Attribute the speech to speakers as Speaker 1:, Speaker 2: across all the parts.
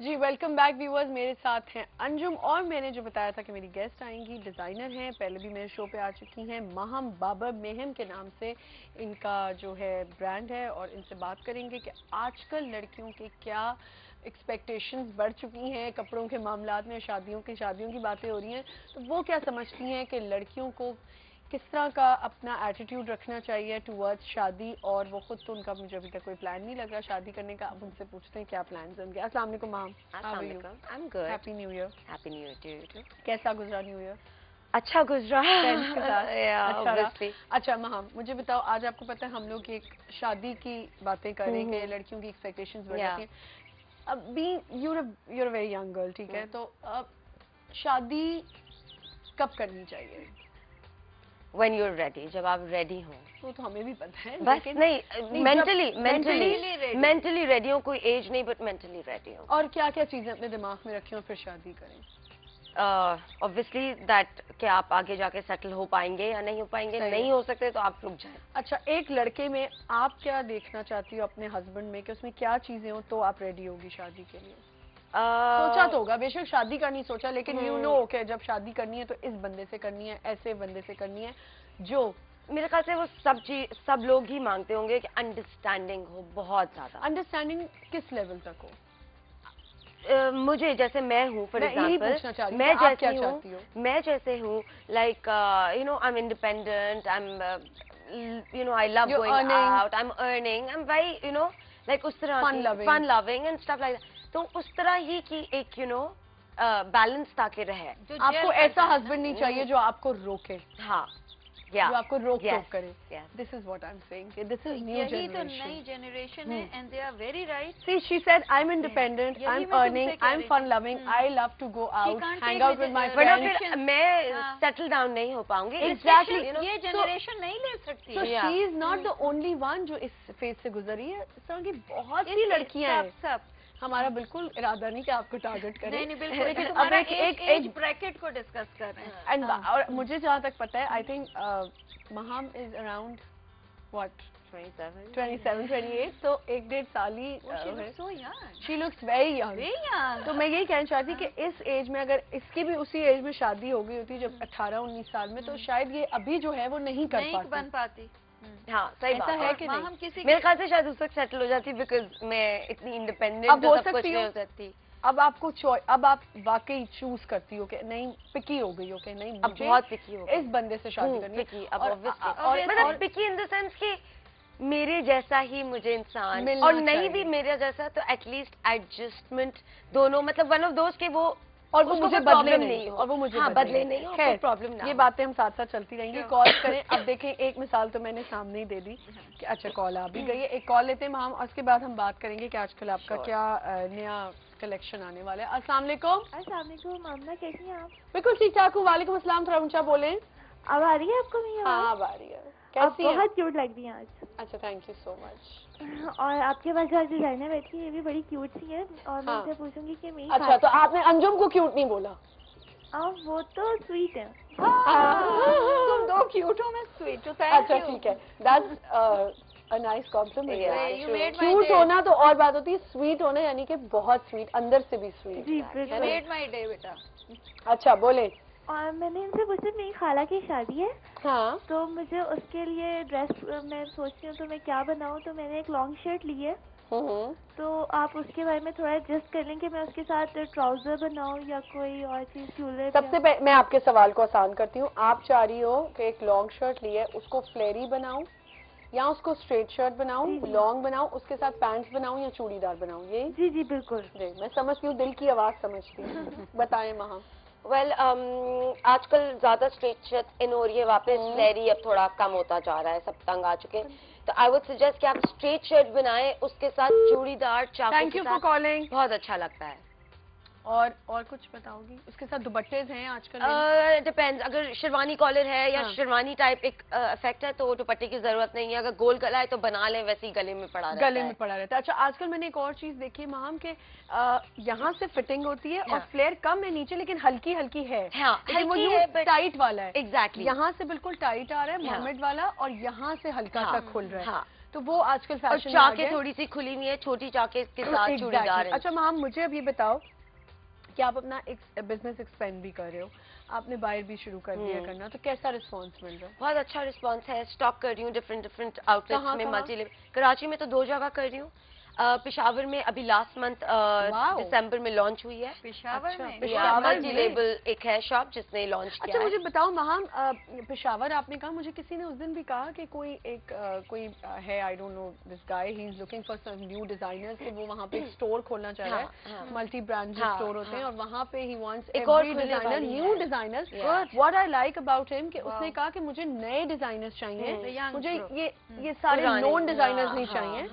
Speaker 1: जी welcome back viewers. मेरे साथ हैं अंजुम और मैंने जो बताया था कि मेरी गेस्ट आएंगी डिज़ाइनर हैं, पहले भी मेरे शो पे आ चुकी हैं। महम बाबर मेहम के नाम से इनका जो है ब्रांड है और इनसे बात करेंगे कि आजकल लड़कियों के क्या एक्सपेक्टेशंस बढ़ चुकी हैं कपड़ों के मामलात में। शादियों की बातें हो रही हैं तो वो क्या समझती हैं कि लड़कियों को किस तरह का अपना एटीट्यूड रखना चाहिए टुवर्ड्स शादी। और वो खुद तो उनका मुझे अभी तक कोई प्लान नहीं लग रहा शादी करने का। अब उनसे पूछते हैं क्या प्लान्स हैं उनके। अस्सलाम वालेकुम ma'am.
Speaker 2: Assalamu alaikum. I'm good.
Speaker 1: Happy new year.
Speaker 2: Happy New Year to you too.
Speaker 1: कैसा गुजरा न्यू ईयर?
Speaker 2: अच्छा गुजरा
Speaker 1: फ्रेंड्स के साथ?
Speaker 2: yeah,
Speaker 1: अच्छा
Speaker 2: obviously.
Speaker 1: अच्छा महम मुझे बताओ, आज आपको पता है हम लोग एक शादी की बातें कर रहे हैं कि लड़कियों की एक्सपेक्टेशंस बढ़ जाती हैं। अब भी you're a very young girl, ठीक है, तो अब शादी कब करनी चाहिए?
Speaker 2: When you're ready, जब आप ready हो।
Speaker 1: वो तो हमें भी पता है,
Speaker 2: बस नहीं mentally ready हो, कोई age नहीं but mentally ready हो।
Speaker 1: और क्या क्या चीजें अपने दिमाग में रखें और फिर शादी करें?
Speaker 2: Obviously that कि आप आगे जाके सेटल हो पाएंगे या नहीं हो पाएंगे, नहीं हो सकते तो आप रुक जाएं।
Speaker 1: अच्छा, एक लड़के में आप क्या देखना चाहती हो अपने हस्बैंड में कि उसमें क्या चीजें हो तो आप रेडी होगी शादी के लिए? सोचा तो होगा, बेशक शादी का नहीं सोचा, लेकिन यू नो कि जब शादी करनी है तो इस बंदे से करनी है, ऐसे बंदे से करनी है। जो
Speaker 2: मेरे ख्याल से वो सब लोग ही मांगते होंगे कि अंडरस्टैंडिंग हो, बहुत ज्यादा।
Speaker 1: अंडरस्टैंडिंग किस लेवल तक हो?
Speaker 2: मुझे जैसे मैं हूँ फॉर एग्जाम्पल, मैं जैसे हूँ like you know I am independent, I am you know I love going out, I am earning, I am very you know like उस तरह fun loving and stuff like that. तो उस तरह ही की एक यू नो बैलेंस ताकि रहे।
Speaker 1: आपको ऐसा हस्बैंड नहीं चाहिए जो आपको रोके।
Speaker 2: हाँ,
Speaker 1: जो आपको रोक टोक करे। This is what I am saying, this is new generation.
Speaker 3: तो नई जनरेशन है and they are very right.
Speaker 1: See she said I am independent, I am earning, I am fun loving, I love to go out, hang out with my friends.
Speaker 2: मैं settle down नहीं हो पाऊंगी।
Speaker 1: Exactly,
Speaker 3: ये generation नहीं ले सकती।
Speaker 1: So she is not the only one जो इस फेज से गुजरी है। इस तरह की बहुत सी लड़कियां हैं।
Speaker 3: सब
Speaker 1: हमारा बिल्कुल इरादा नहीं कि आपको टारगेट करें।
Speaker 3: नहीं बिल्कुल, लेकिन अब एक एज ब्रैकेट को डिस्कस कर रहे हैं।
Speaker 1: एंड और मुझे जहाँ तक पता है, I think Maham is around what 27 28, तो 1-1.5 साल ही। She looks very young. तो मैं यही कहना चाहती कि इस एज में अगर इसकी भी उसी एज में शादी हो गई होती जब 18-19 साल में, तो शायद ये अभी जो है वो नहीं बन पाती।
Speaker 2: हाँ सही बात
Speaker 1: है कि नहीं?
Speaker 2: मेरे ख्याल से शायद उस वक्त सेटल हो जाती, बिकॉज मैं इतनी इंडिपेंडेंट
Speaker 1: अब हो
Speaker 2: सब कुछ नहीं हो सकती।
Speaker 1: अब आपको अब आप वाकई चूज करती हो कि नहीं, पिकी हो गई हो कि नहीं,
Speaker 2: अब बहुत पिकी हो
Speaker 1: इस बंदे से शादी करनी है।
Speaker 2: अब और मतलब पिकी इन द सेंस कि मेरे जैसा ही मुझे इंसान, और नहीं भी मेरे जैसा तो एटलीस्ट एडजस्टमेंट दोनों, मतलब वन ऑफ दोस्त के वो,
Speaker 1: और वो मुझे बदले नहीं हो, और वो मुझे
Speaker 2: बदले नहीं हो, कोई प्रॉब्लम ना।
Speaker 1: ये बातें हम साथ साथ चलती रहेंगी। कॉल करें। अब देखें, एक मिसाल तो मैंने सामने ही दे दी कि अच्छा कॉल आ भी गई है। एक कॉल लेते हैं हम, उसके बाद हम बात करेंगे कि आजकल आपका क्या नया कलेक्शन आने वाला है। अस्सलाम वालेकुम।
Speaker 4: अस्सलाम वालेकुम, आमना कैसी हैं आप?
Speaker 1: बिल्कुल ठीक ठाक हूँ। वालेकुम अस्सलाम। थोड़ा ऊंचा बोलें।
Speaker 4: अब आ रही है आपको मेरी आवाज़?
Speaker 1: हाँ अब आ रही है। कैसी हैं?
Speaker 4: बहुत क्यूट लग रही हैं आज।
Speaker 1: अच्छा, थैंक यू सो मच।
Speaker 4: और आपके पास जो डिजाइनर बैठी है ये भी बड़ी क्यूट सी है, और मैं उनसे पूछूंगी कि मेरी।
Speaker 1: अच्छा, तो आपने अंजुम को क्यूट नहीं बोला?
Speaker 4: वो तो स्वीट है।
Speaker 3: तुम दो क्यूट हो, मैं स्वीट हूँ।
Speaker 1: अच्छा ठीक है, that's a nice compliment. Cute होना तो और बात होती है, स्वीट होना यानी कि बहुत स्वीट, अंदर से भी स्वीट।
Speaker 4: जी
Speaker 3: You made my day बेटा।
Speaker 1: अच्छा बोले।
Speaker 4: और मैंने इनसे पूछा मेरी खाला की शादी है,
Speaker 1: हाँ,
Speaker 4: तो मुझे उसके लिए ड्रेस मैं सोचती हूँ तो मैं क्या बनाऊँ, तो मैंने एक लॉन्ग शर्ट ली है। तो आप उसके बारे में थोड़ा एडजस्ट कर लें कि मैं उसके साथ ट्राउजर बनाऊँ या कोई और चीज चूल्हे।
Speaker 1: सबसे पहले मैं आपके सवाल को आसान करती हूँ। आप चाह रही हो कि एक लॉन्ग शर्ट ली है उसको फ्लेरी बनाऊं या उसको स्ट्रेट शर्ट बनाऊं, लॉन्ग बनाऊं, उसके साथ पैंट्स बनाऊं या चूड़ीदार बनाऊं? ये
Speaker 4: जी जी बिल्कुल।
Speaker 1: जी, मैं समझती हूँ, दिल की आवाज समझती हूँ। बताएं महा।
Speaker 2: वेल आजकल ज्यादा स्ट्रेट शर्ट इन हो रही है वापस, फ्लेरी अब थोड़ा कम होता जा रहा है, सब तंग आ चुके हैं। तो आई वुड सजेस्ट कि आप स्ट्रेट शर्ट बनाएं, उसके साथ चूड़ीदार चाकू।
Speaker 1: Thank you for calling.
Speaker 2: बहुत अच्छा लगता है।
Speaker 1: और कुछ बताओगी? उसके साथ दुपट्टे हैं आजकल?
Speaker 2: डिपेंड्स, अगर शेरवानी कॉलर है या शेरवानी टाइप एक इफेक्ट है तो दुपट्टे की जरूरत नहीं है। अगर गोल गला है तो बना ले, वैसे ही गले में पड़ा रहता है। अच्छा, आजकल मैंने एक और चीज देखी है महम के, यहाँ से फिटिंग होती है और फ्लेयर कम है नीचे, लेकिन हल्की हल्की है। वो टाइट वाला है। एग्जैक्टली,
Speaker 1: यहाँ से बिल्कुल टाइट आ रहा है मोहम्मद वाला, और यहाँ से हल्का सा खुल रहा है। तो वो आजकल फैशन में
Speaker 2: चाके थोड़ी सी खुली हुई है, छोटी चाके के साथ चूड़ीदार है।
Speaker 1: अच्छा मैम मुझे अब ये बताओ कि आप अपना एक बिजनेस एक्सपेंड भी कर रहे हो, आपने बाहर भी शुरू कर दिया करना, तो कैसा रिस्पांस मिल रहा है?
Speaker 2: बहुत अच्छा रिस्पांस है। स्टॉक कर रही हूँ डिफरेंट आउटलेट्स में, मल्टी लेवल। कराची में तो 2 जगह कर रही हूँ, पेशावर में अभी लास्ट मंथ दिसंबर में लॉन्च हुई है।
Speaker 3: पेशावर में
Speaker 2: मल्टी लेवल एक है शॉप जिसने लॉन्च किया।
Speaker 1: अच्छा मुझे बताओ महाम, पेशावर आपने कहा, मुझे किसी ने उस दिन भी कहा कि कोई है, I don't know this guy, he is looking for some new designers, कि वो वहाँ पे एक स्टोर खोलना चाह रहा है, मल्टी ब्रांड स्टोर होते हैं, और वहाँ पे he wants every designer, new designers. What I like about him कि उसने कहा कि मुझे नए डिजाइनर्स चाहिए, मुझे ये सारे नोन डिजाइनर्स नहीं चाहिए,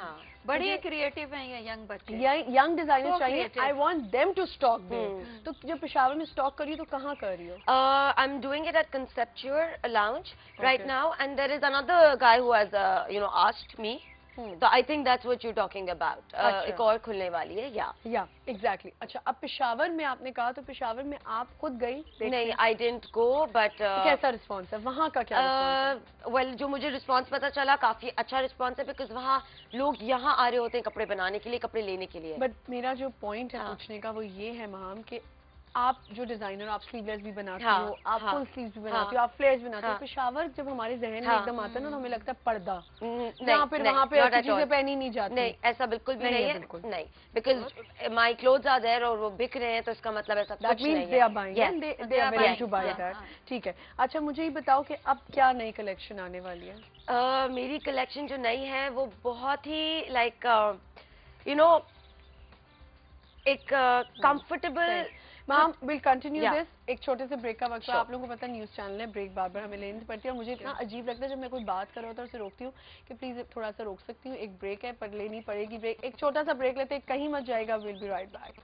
Speaker 3: बड़ी क्रिएटिव हैं ये यंग बच्चे,
Speaker 1: यंग डिजाइनर चाहिए। I want them to stock there. तो जो पेशावर में स्टॉक कर रही हो तो कहाँ कर रही हो?
Speaker 2: I am doing it at conceptual lounge right now, and there is another guy who has asked me, तो I think that's what you talking about. एक और खुलने वाली है। या
Speaker 1: एग्जैक्टली। अच्छा अब पेशावर में आपने कहा, तो पेशावर में आप खुद गई?
Speaker 2: नहीं, आई डिडंट गो, बट
Speaker 1: कैसा रिस्पांस है वहाँ का? क्या
Speaker 2: वेल जो मुझे रिस्पांस पता चला, काफी अच्छा रिस्पांस है, बिकॉज वहाँ लोग यहाँ आ रहे होते हैं कपड़े बनाने के लिए, कपड़े लेने के लिए।
Speaker 1: बट मेरा जो पॉइंट है पूछने का वो ये है महाम कि आप जो डिजाइनर, आप स्लीवलेस भी बनाती हो, आप फुल स्लीव्स भी बनाती हो, आप फ्लेयर्स बनाती हो। पेशावर जब हमारे जहन में एकदम आता है ना, तो हमें लगता है पर्दा, जहाँ पे वहाँ पे ऐसी चीजें पहनी नहीं जाती।
Speaker 2: नहीं, ऐसा बिल्कुल भी नहीं है, नहीं, because my clothes are there और वो बिक रहे हैं, तो इसका मतलब ऐसा कुछ नहीं है।
Speaker 1: ठीक है। अच्छा मुझे ये बताओ कि अब क्या नई कलेक्शन आने वाली है?
Speaker 2: मेरी कलेक्शन जो नई है वो बहुत ही लाइक एक comfortable.
Speaker 1: Ma'am will continue this. एक छोटे से ब्रेक का वक्त है, आप लोगों को पता है न्यूज चैनल है, ब्रेक बार बार हमें लेनी पड़ती है, और मुझे इतना अजीब लगता है जब मैं कोई बात कर रहा होता है उसे रोकती हूँ कि प्लीज थोड़ा सा रोक सकती हूँ, एक ब्रेक है पर लेनी पड़ेगी ब्रेक। एक छोटा सा ब्रेक लेते हैं, कहीं मत जाएगा, विल बी राइट बैक।